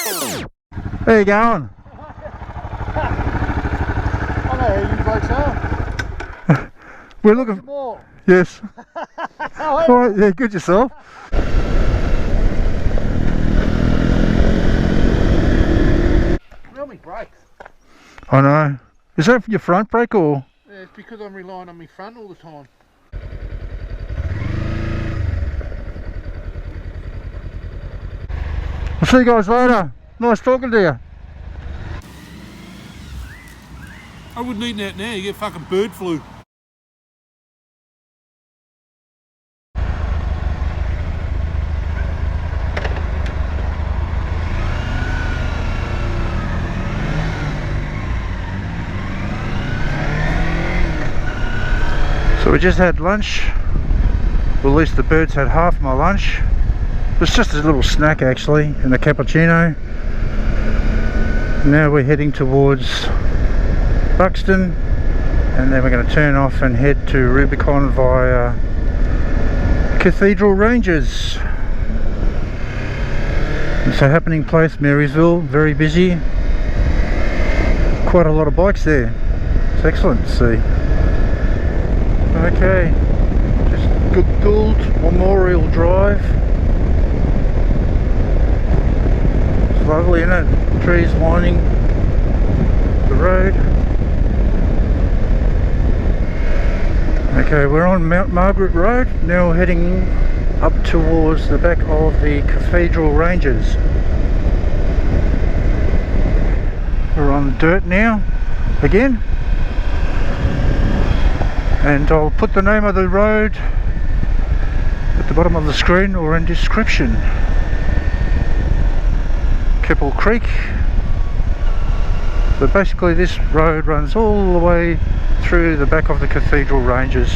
Where you going? I know who you blokes are. We're looking. Mohr. Yes. Alright, yeah, good yourself. Real me brakes. I know. Is that your front brake or? Yeah, it's because I'm relying on my front all the time. I'll see you guys later. Nice talking to you. I wouldn't eat that now, you get fucking bird flu. So we just had lunch. Well, at least the birds had half my lunch. It was just a little snack actually, and a cappuccino. Now we're heading towards Buxton, and then we're going to turn off and head to Rubicon via Cathedral Ranges. It's a happening place, Marysville, very busy. Quite a lot of bikes there. It's excellent to see. Okay, just Gould Memorial Drive. It's lovely, isn't it? Trees lining the road. Okay, we're on Mount Margaret Road, now heading up towards the back of the Cathedral Ranges. We're on dirt now, again. And I'll put the name of the road at the bottom of the screen or in description. Keppel Creek. So basically this road runs all the way through the back of the Cathedral Ranges.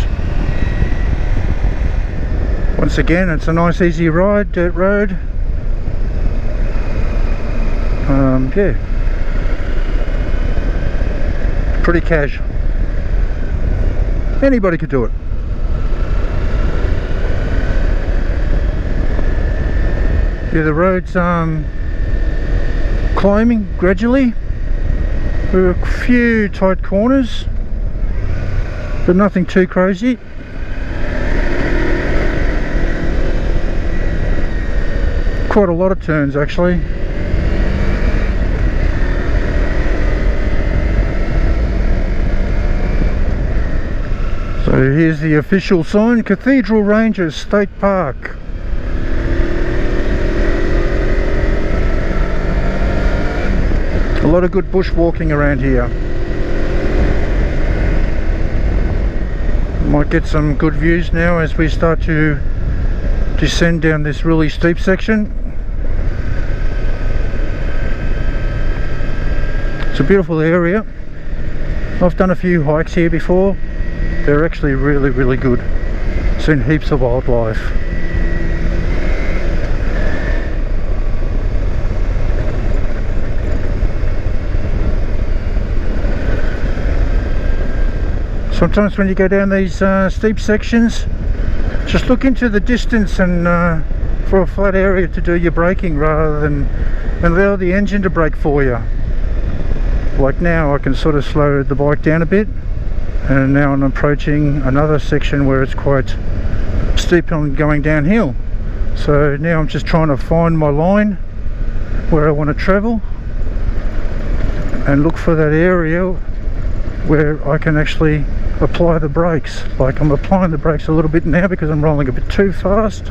Once again, it's a nice easy ride, dirt road. Yeah, pretty casual. Anybody could do it. Yeah, the road's climbing gradually. There are a few tight corners, but nothing too crazy. Quite a lot of turns actually. So here's the official sign, Cathedral Ranges State Park. A lot of good bushwalking around here. Might get some good views now as we start to descend down this really steep section. It's a beautiful area. I've done a few hikes here before. They're actually really good. Seen heaps of wildlife. Sometimes when you go down these steep sections, just look into the distance and for a flat area to do your braking rather than allow the engine to brake for you. Like now I can sort of slow the bike down a bit, and now I'm approaching another section where it's quite steep and going downhill. So now I'm just trying to find my line where I want to travel and look for that area where I can actually apply the brakes. Like I'm applying the brakes a little bit now because I'm rolling a bit too fast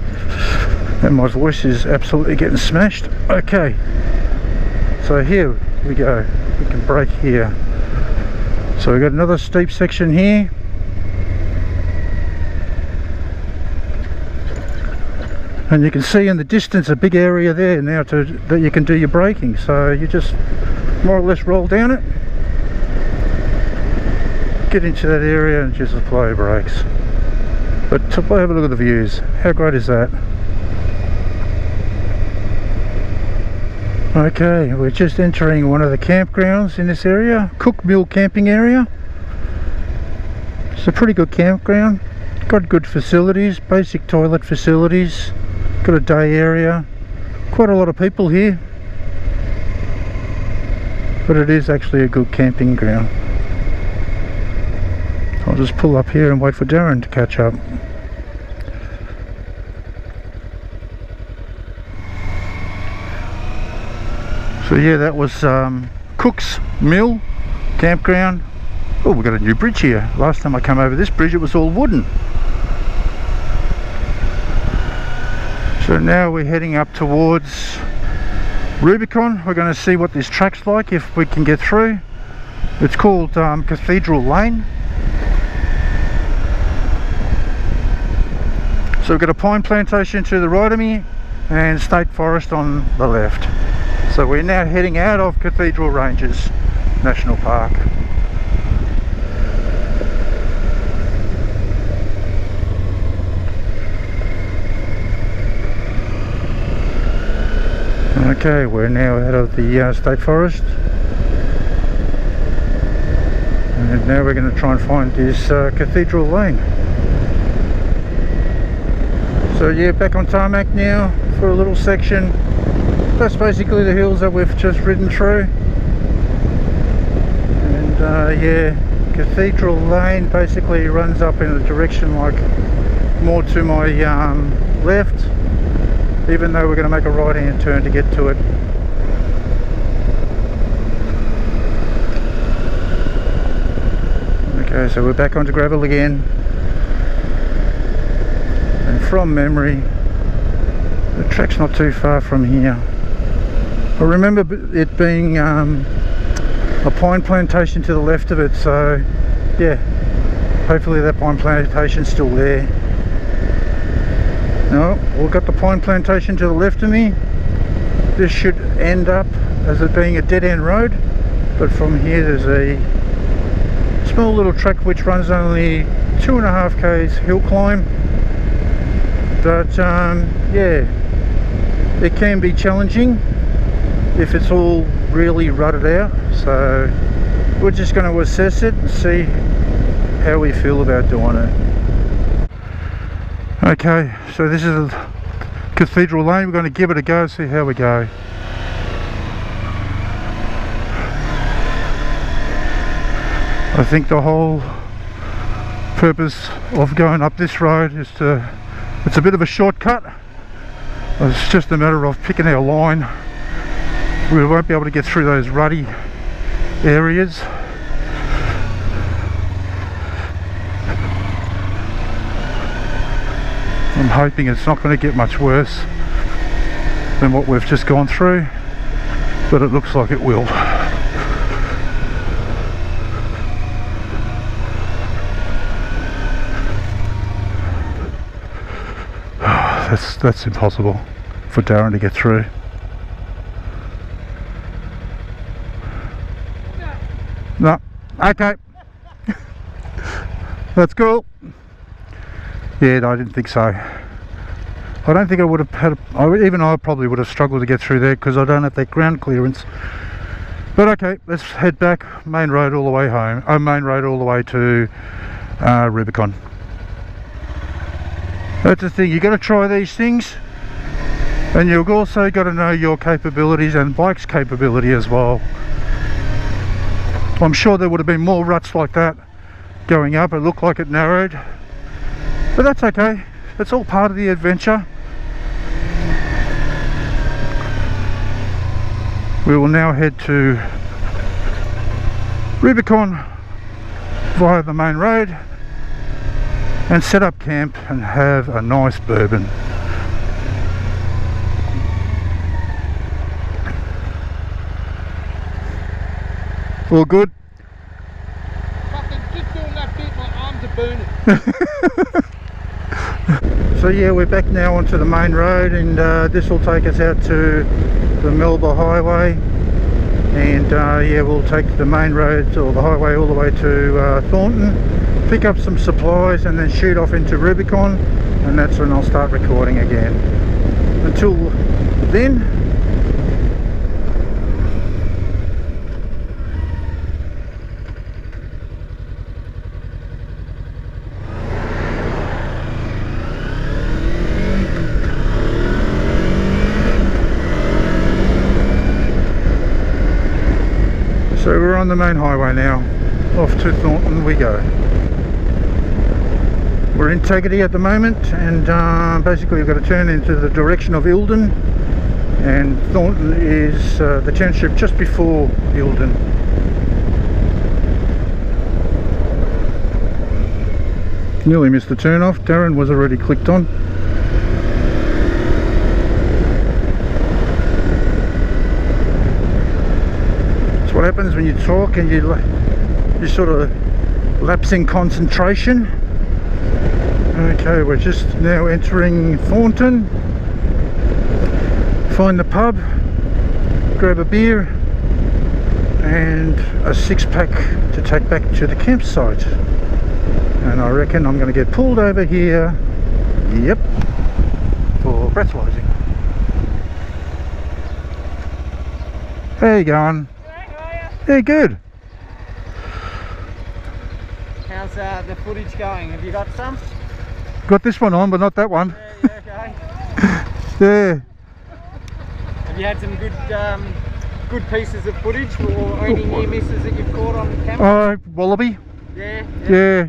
and my voice is absolutely getting smashed. Okay, so here we go, we can brake here. So we've got another steep section here. And you can see in the distance a big area there now that you can do your braking. So you just more or less roll down it, get into that area and just apply your brakes. But have a look at the views. How great is that? Okay, we're just entering one of the campgrounds in this area, Cook Mill camping area. It's a pretty good campground, got good facilities, basic toilet facilities, got a day area, quite a lot of people here. but it is actually a good camping ground. I'll just pull up here and wait for Darren to catch up. So yeah, that was Cook's Mill Campground. Oh, we've got a new bridge here. Last time I came over this bridge it was all wooden. So now we're heading up towards Rubicon. We're going to see what this track's like, if we can get through. It's called Cathedral Lane. So we've got a pine plantation to the right of me and state forest on the left. So we're now heading out of Cathedral Ranges National Park. Okay, we're now out of the state forest, and now we're going to try and find this Cathedral Lane. So yeah, back on tarmac now for a little section. That's basically the hills that we've just ridden through. And yeah, Cathedral Lane basically runs up in a direction like more to my left, even though we're going to make a right hand turn to get to it. Okay, so we're back onto gravel again, and from memory the track's not too far from here. I remember it being a pine plantation to the left of it, so yeah, hopefully that pine plantation's still there. No, we've got the pine plantation to the left of me. This should end up as it being a dead-end road, but from here there's a small little track which runs only 2.5 k's hill climb. But yeah, it can be challenging if it's all really rutted out, so we're just going to assess it and see how we feel about doing it. Okay, so this is Cathedral Lane. We're going to give it a go, see how we go. I think the whole purpose of going up this road is it's a bit of a shortcut. It's just a matter of picking our line. We won't be able to get through those rutty areas. I'm hoping it's not going to get much worse than what we've just gone through, but it looks like it will. That's impossible for Darren to get through. No, okay. That's cool. Yeah, no, I didn't think so. I don't think I would have had, even I probably would have struggled to get through there because I don't have that ground clearance. But okay, let's head back, main road all the way home, main road all the way to Rubicon. That's the thing, you got to try these things, and you've also got to know your capabilities and bike's capability as well. I'm sure there would have been more ruts like that going up. It looked like it narrowed, but that's okay, it's all part of the adventure. We will now head to Rubicon via the main road and set up camp and have a nice bourbon. All good? Fucking just doing that bit, my arms are burning. So yeah, we're back now onto the main road, and this will take us out to the Melbourne Highway, and yeah, we'll take the main road or the highway all the way to Thornton, pick up some supplies and then shoot off into Rubicon, and that's when I'll start recording again. Until then, So we're on the main highway now. Off to Thornton we go. We're in Taggart at the moment, and basically we've got to turn into the direction of Eildon, and Thornton is the township just before Eildon. Nearly missed the turn off. Darren was already clicked on. That's what happens when you talk and you sort of lapse in concentration. Okay, we're just now entering Thornton. Find the pub, grab a beer and a 6-pack to take back to the campsite. And I reckon I'm going to get pulled over here, yep, for breathalyzing. How you going? How are you? Yeah, good. How's the footage going? Have you got some? Got this one on, but not that one. Yeah, okay. Yeah. Have you had some good pieces of footage or any near misses that you've caught on camera? Wallaby. Yeah.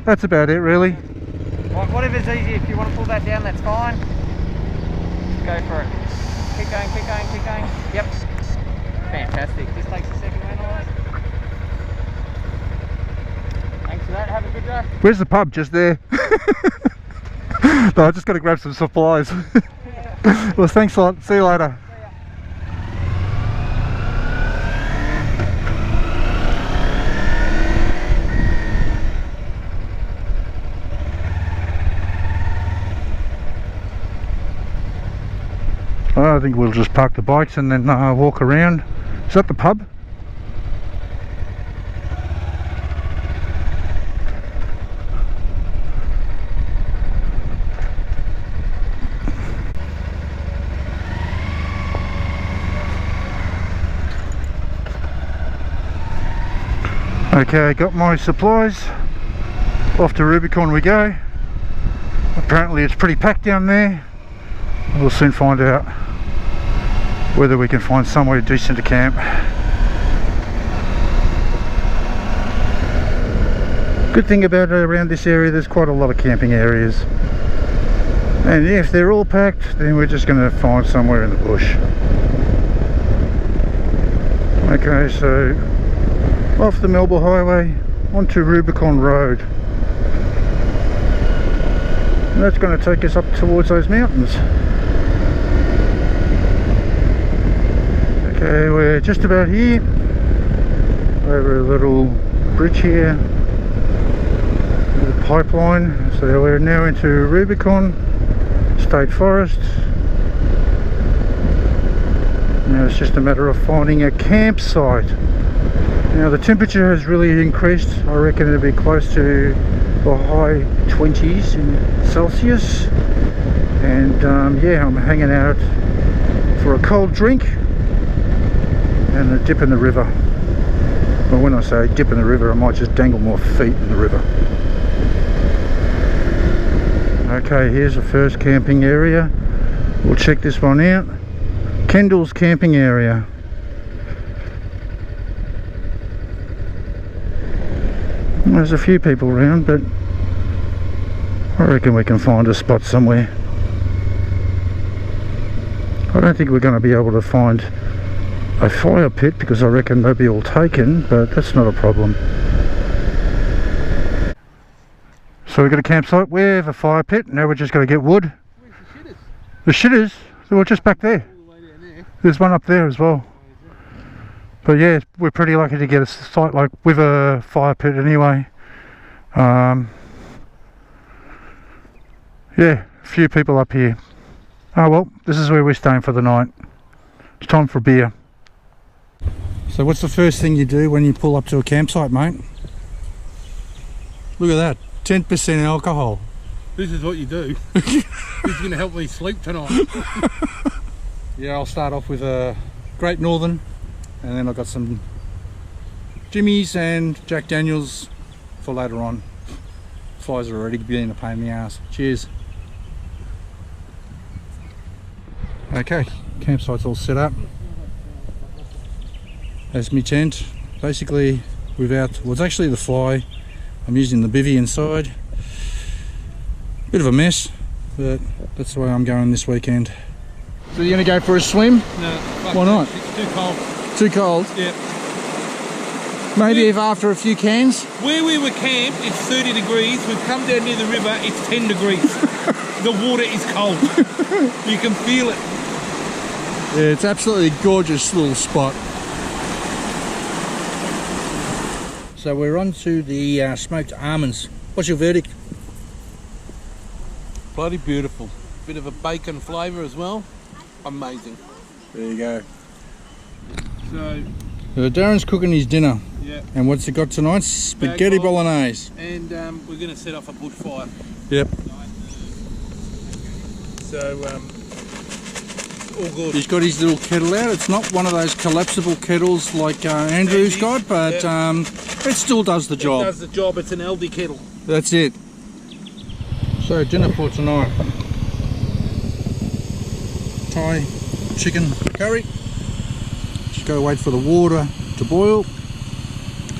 That's about it, really. Well, whatever's easy. If you want to pull that down, that's fine. Go for it. Keep going, keep going, keep going. Yep. Fantastic. This takes a second, man. All right. Thanks for that. Have a good day. Where's the pub? Just there. No, I just got to grab some supplies. Well, thanks a lot. See you later. I think we'll just park the bikes and then walk around. Is that the pub? Okay, got my supplies. Off to Rubicon we go. Apparently it's pretty packed down there. We'll soon find out whether we can find somewhere decent to camp. Good thing about around this area, there's quite a lot of camping areas, and if they're all packed, then we're just going to find somewhere in the bush. Okay, so off the Melbourne Highway onto Rubicon Road. And that's going to take us up towards those mountains. Okay, we're just about here, over a little bridge here, a little pipeline. So we're now into Rubicon State Forest. Now it's just a matter of finding a campsite. Now the temperature has really increased. I reckon it'll be close to the high 20s in Celsius. And yeah, I'm hanging out for a cold drink and a dip in the river. Well, when I say dip in the river, I might just dangle my feet in the river. Okay, here's the first camping area. We'll check this one out. Kendall's camping area. There's a few people around, but I reckon we can find a spot somewhere. I don't think we're going to be able to find a fire pit because I reckon they'll be all taken, but that's not a problem. So we've got a campsite with a fire pit. Now we're just going to get wood. Where's the shitters? The shitters? They were just back there. All the way down there. There's one up there as well. But yeah, we're pretty lucky to get a site like with a fire pit anyway. Yeah, a few people up here. Oh well, this is where we're staying for the night. It's time for a beer. So what's the first thing you do when you pull up to a campsite, mate? Look at that, 10% alcohol. This is what you do. This is going to help me sleep tonight. Yeah, I'll start off with a Great Northern, and then I've got some Jimmy's and Jack Daniels for later on. Flies are already being a pain in the ass. Cheers. Okay, campsite's all set up. There's my tent, basically without, well, it's actually the fly. I'm using the bivvy inside. Bit of a mess, but that's the way I'm going this weekend. So you're going to go for a swim? No. Why not? It's too cold. Too cold? Yeah. Maybe if after a few cans? Where we were camped, it's 30 degrees. We've come down near the river, it's 10 degrees. The water is cold. You can feel it. Yeah, it's absolutely gorgeous little spot. So we're on to the smoked almonds. What's your verdict? Bloody beautiful. Bit of a bacon flavour as well. Amazing. There you go. So, Darren's cooking his dinner. yeah. And what's he got tonight? Spaghetti bolognese. And we're going to set off a bushfire. Yep. So, all good. He's got his little kettle out. It's not one of those collapsible kettles like Andrew's got, but it still does the job. It does the job. It's an Aldi kettle. That's it. So dinner for tonight. Thai chicken curry. Just gotta wait for the water to boil.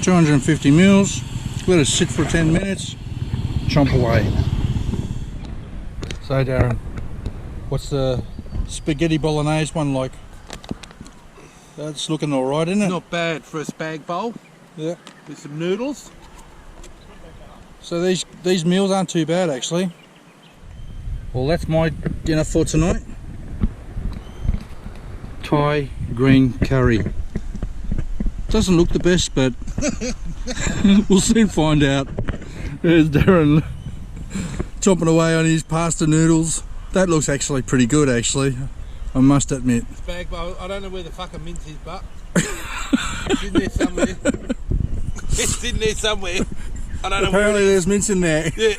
250 mils. Let it sit for 10 minutes. Chomp away. So Darren, what's the spaghetti bolognese one like? That's looking alright, isn't it? Not bad for a spag bowl. Yeah. With some noodles. So these meals aren't too bad actually. Well, that's my dinner for tonight. Thai green curry. Doesn't look the best, but we'll soon find out. There's Darren chomping away on his pasta noodles. That looks actually pretty good actually, I must admit. Spag bowl. I don't know where the fucking mince is, but it's in there somewhere. It's in there somewhere. I don't know. Apparently there's mince in there. Yeah.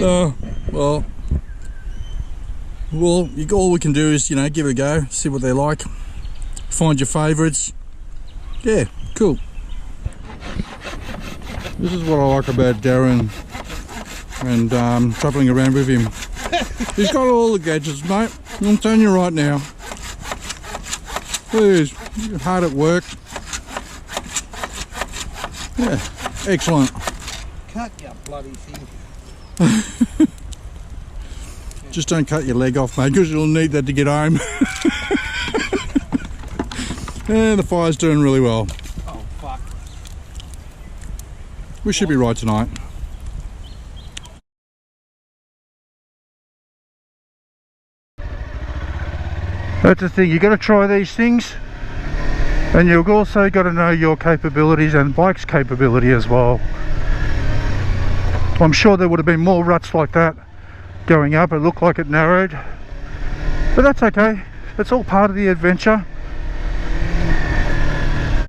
Oh, well, all we can do is, you know, give it a go, see what they're like, find your favourites. Yeah, cool. This is what I like about Darren and travelling around with him. He's got all the gadgets, mate. I'm telling you right now. He's hard at work. Yeah, excellent. Cut your bloody thing. Just don't cut your leg off, mate, because you'll need that to get home. And the fire's doing really well. Oh, fuck. We should be right tonight. That's the thing, you got to try these things, and you've also got to know your capabilities and bike's capability as well. I'm sure there would have been more ruts like that going up. It looked like it narrowed, but that's okay. It's all part of the adventure.